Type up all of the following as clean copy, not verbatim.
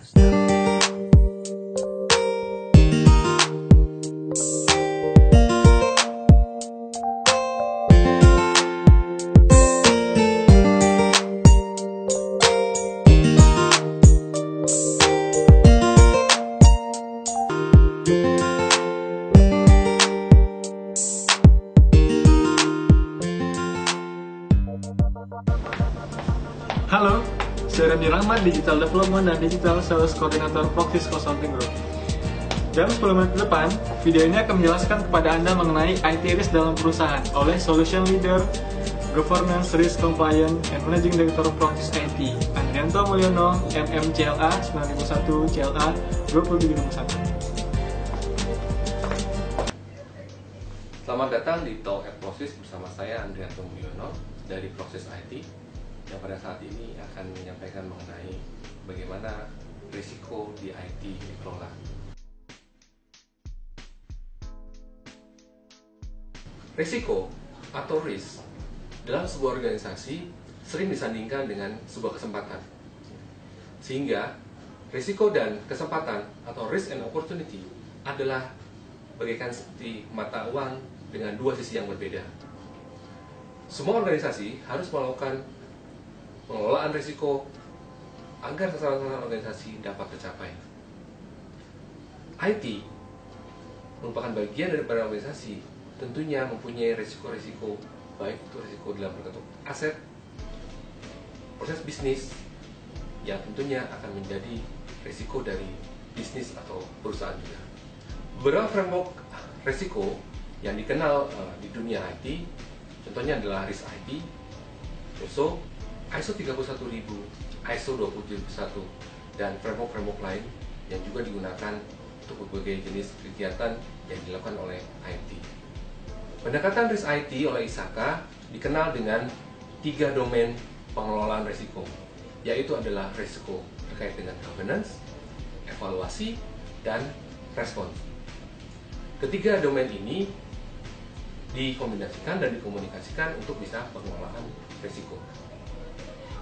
Podcast. Halo, saya Randy Rahmat, Digital Development dan Digital Sales Coordinator Proxys Consulting Group. Dalam 10 menit ke depan, video ini akan menjelaskan kepada Anda mengenai IT risk dalam perusahaan oleh Solution Leader, Governance, Risk Compliance, and Managing Director Proxys IT, Andrianto Mulyono, MMCLA 9001 CLA 2761. Selamat datang di Talk at Proxys bersama saya Andrianto Mulyono dari Proxys IT yang pada saat ini akan menyampaikan mengenai bagaimana risiko di IT dikelola. Risiko atau risk dalam sebuah organisasi sering disandingkan dengan sebuah kesempatan. Sehingga risiko dan kesempatan atau risk and opportunity adalah bagaikan seperti mata uang dengan dua sisi yang berbeda. Semua organisasi harus melakukan pengelolaan risiko agar sasaran-sasaran organisasi dapat tercapai. IT merupakan bagian dari organisasi, tentunya mempunyai risiko-risiko, baik itu risiko dalam bentuk aset, proses bisnis, yang tentunya akan menjadi risiko dari bisnis atau perusahaan juga. Beberapa framework risiko yang dikenal di dunia IT, contohnya adalah RISC IT, ISO 31000, ISO 27001, dan framework-framework lain yang juga digunakan untuk berbagai jenis kegiatan yang dilakukan oleh IT. Pendekatan risk IT oleh ISAKA dikenal dengan 3 domain pengelolaan risiko, yaitu adalah risiko terkait dengan governance, evaluasi, dan respons. Ketiga domain ini dikombinasikan dan dikomunikasikan untuk bisa pengelolaan risiko.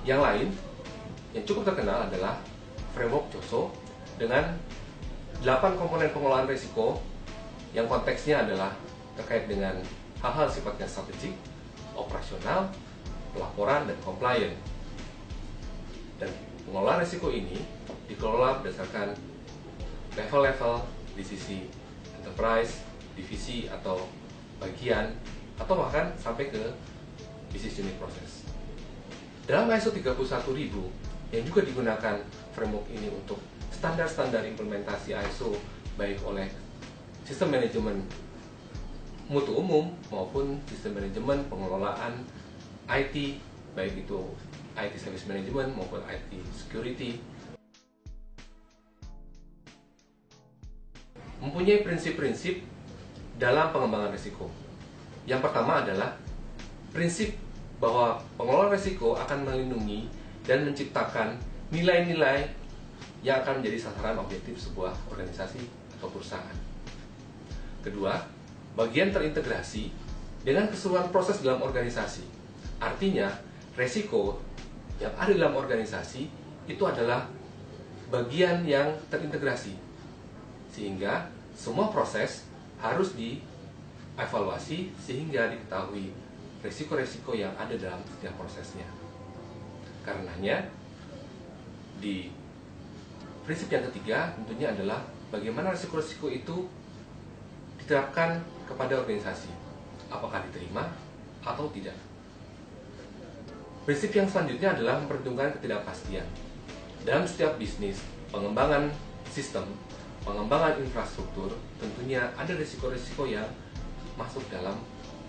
Yang lain yang cukup terkenal adalah framework COSO dengan 8 komponen pengelolaan risiko yang konteksnya adalah terkait dengan hal-hal sifatnya strategik, operasional, pelaporan, dan compliance. Dan pengelolaan risiko ini dikelola berdasarkan level-level di sisi enterprise, divisi atau bagian, atau bahkan sampai ke business unit process. Dalam ISO 31000 yang juga digunakan framework ini untuk standar-standar implementasi ISO baik oleh sistem manajemen mutu umum maupun sistem manajemen pengelolaan IT, baik itu IT service management maupun IT security, mempunyai prinsip-prinsip dalam pengembangan risiko. Yang pertama adalah prinsip bahwa pengelolaan risiko akan melindungi dan menciptakan nilai-nilai yang akan menjadi sasaran objektif sebuah organisasi atau perusahaan. Kedua, bagian terintegrasi dengan keseluruhan proses dalam organisasi. Artinya, risiko yang ada dalam organisasi itu adalah bagian yang terintegrasi. Sehingga semua proses harus dievaluasi sehingga diketahui risiko-risiko yang ada dalam setiap prosesnya. Karenanya, di prinsip yang ketiga tentunya adalah bagaimana risiko-risiko itu diterapkan kepada organisasi, apakah diterima atau tidak. Prinsip yang selanjutnya adalah memperhitungkan ketidakpastian. Dalam setiap bisnis, pengembangan sistem, pengembangan infrastruktur, tentunya ada risiko-risiko yang masuk dalam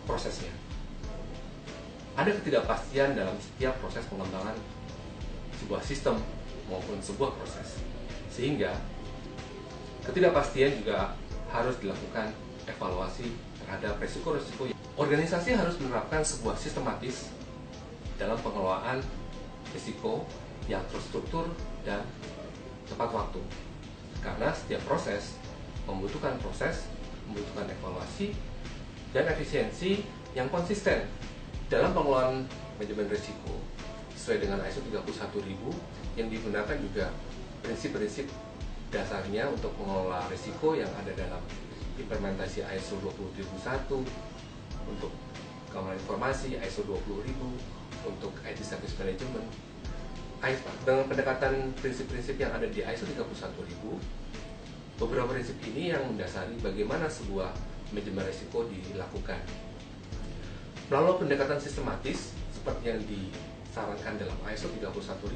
prosesnya. Ada ketidakpastian dalam setiap proses pengembangan sebuah sistem maupun sebuah proses. Sehingga ketidakpastian juga harus dilakukan evaluasi terhadap risiko-risiko. Organisasi harus menerapkan sebuah sistematis dalam pengelolaan risiko yang terstruktur dan tepat waktu. Karena setiap proses membutuhkan evaluasi dan efisiensi yang konsisten. Dalam pengelolaan manajemen risiko sesuai dengan ISO 31000 yang digunakan juga prinsip-prinsip dasarnya untuk mengelola risiko yang ada dalam implementasi ISO 20001 untuk keamanan informasi, ISO 20000 untuk IT Service Management. Dengan pendekatan prinsip-prinsip yang ada di ISO 31000, beberapa prinsip ini yang mendasari bagaimana sebuah manajemen risiko dilakukan. Melalui pendekatan sistematis seperti yang disarankan dalam ISO 31000,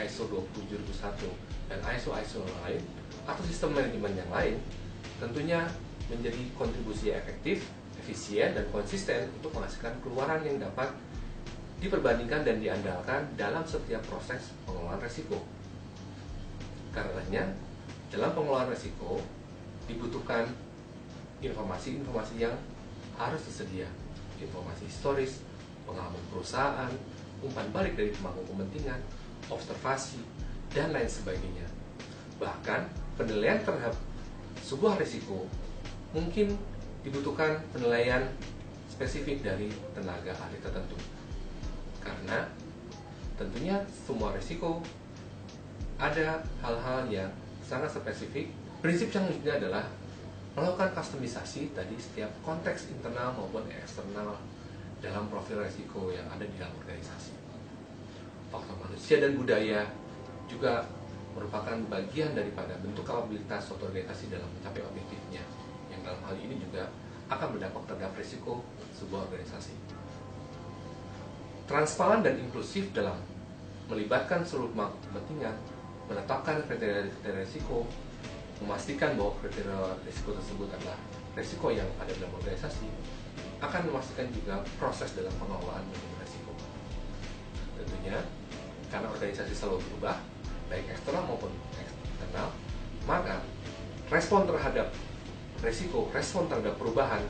ISO 27001, dan ISO lain atau sistem manajemen yang lain, tentunya menjadi kontribusi efektif, efisien, dan konsisten untuk menghasilkan keluaran yang dapat diperbandingkan dan diandalkan dalam setiap proses pengelolaan risiko. Karenanya, dalam pengelolaan risiko dibutuhkan informasi-informasi yang harus tersedia, informasi historis, pengalaman perusahaan, umpan balik dari pemangku kepentingan, observasi, dan lain sebagainya. Bahkan penilaian terhadap sebuah risiko mungkin dibutuhkan penilaian spesifik dari tenaga ahli tertentu. Karena tentunya semua risiko ada hal-hal yang sangat spesifik. Prinsip selanjutnya adalah melakukan kustomisasi tadi setiap konteks internal maupun eksternal dalam profil risiko yang ada di dalam organisasi. Faktor manusia dan budaya juga merupakan bagian daripada bentuk kapabilitas suatu organisasi dalam mencapai objektifnya, yang dalam hal ini juga akan berdampak terhadap risiko sebuah organisasi. Transparan dan inklusif dalam melibatkan seluruh pemangku kepentingan, menetapkan kriteria risiko, memastikan bahwa kriteria risiko tersebut adalah risiko yang ada dalam organisasi, akan memastikan juga proses dalam pengelolaan manajemen risiko. Tentunya, karena organisasi selalu berubah, baik eksternal maupun internal, maka respon terhadap risiko, respon terhadap perubahan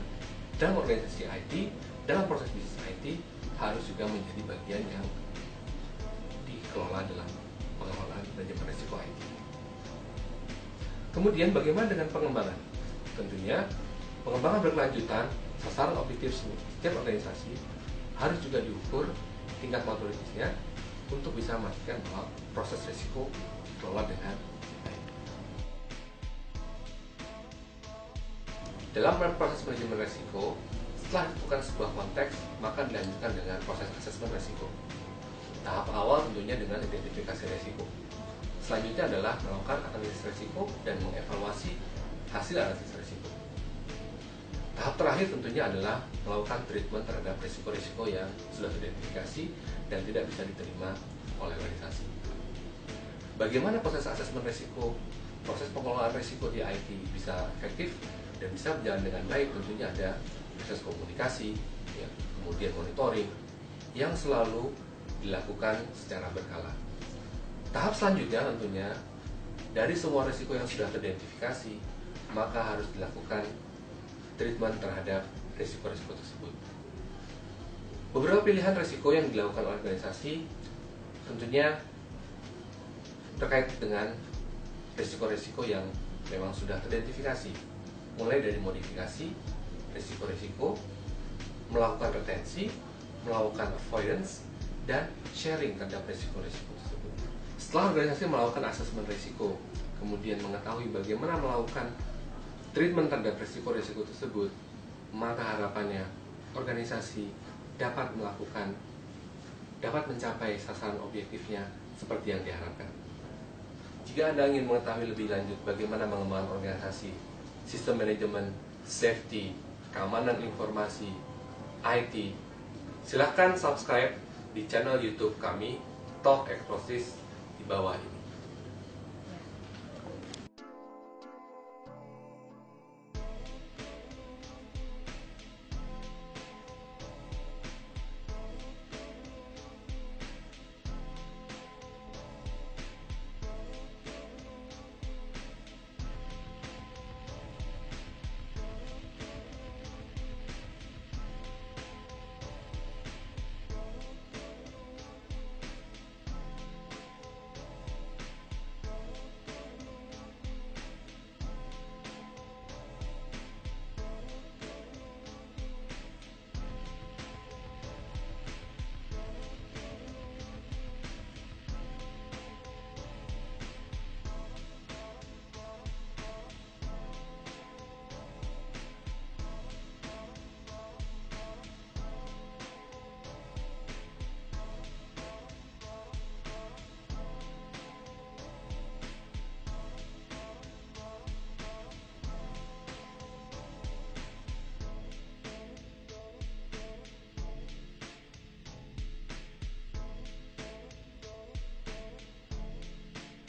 dalam organisasi IT, dalam proses bisnis IT, harus juga menjadi bagian yang dikelola dalam pengelolaan manajemen risiko IT. Kemudian bagaimana dengan pengembangan? Tentunya pengembangan berkelanjutan, sasaran objektif setiap organisasi harus juga diukur tingkat maturitasnya untuk bisa memastikan bahwa proses risiko dikelola dengan baik. Dalam proses manajemen risiko, setelah ditentukan sebuah konteks, maka dilanjutkan dengan proses asesmen risiko. Tahap awal tentunya dengan identifikasi risiko. Selanjutnya adalah melakukan analisis risiko dan mengevaluasi hasil analisis risiko. Tahap terakhir tentunya adalah melakukan treatment terhadap risiko-risiko yang sudah teridentifikasi dan tidak bisa diterima oleh organisasi. Bagaimana proses asesmen risiko, proses pengelolaan risiko di IT bisa efektif dan bisa berjalan dengan baik? Tentunya ada proses komunikasi, ya, kemudian monitoring yang selalu dilakukan secara berkala. Tahap selanjutnya tentunya dari semua risiko yang sudah teridentifikasi, maka harus dilakukan treatment terhadap risiko-risiko tersebut. Beberapa pilihan risiko yang dilakukan oleh organisasi tentunya terkait dengan risiko-risiko yang memang sudah teridentifikasi, mulai dari modifikasi risiko-risiko, melakukan retensi, melakukan avoidance, dan sharing terhadap risiko-risiko tersebut. Setelah organisasi melakukan asesmen risiko, kemudian mengetahui bagaimana melakukan treatment terhadap risiko-risiko tersebut, maka harapannya organisasi dapat mencapai sasaran objektifnya seperti yang diharapkan. Jika Anda ingin mengetahui lebih lanjut bagaimana mengembangkan organisasi, sistem manajemen, safety, keamanan informasi, IT, silakan subscribe di channel YouTube kami, Talk Explosive, di bawah ini.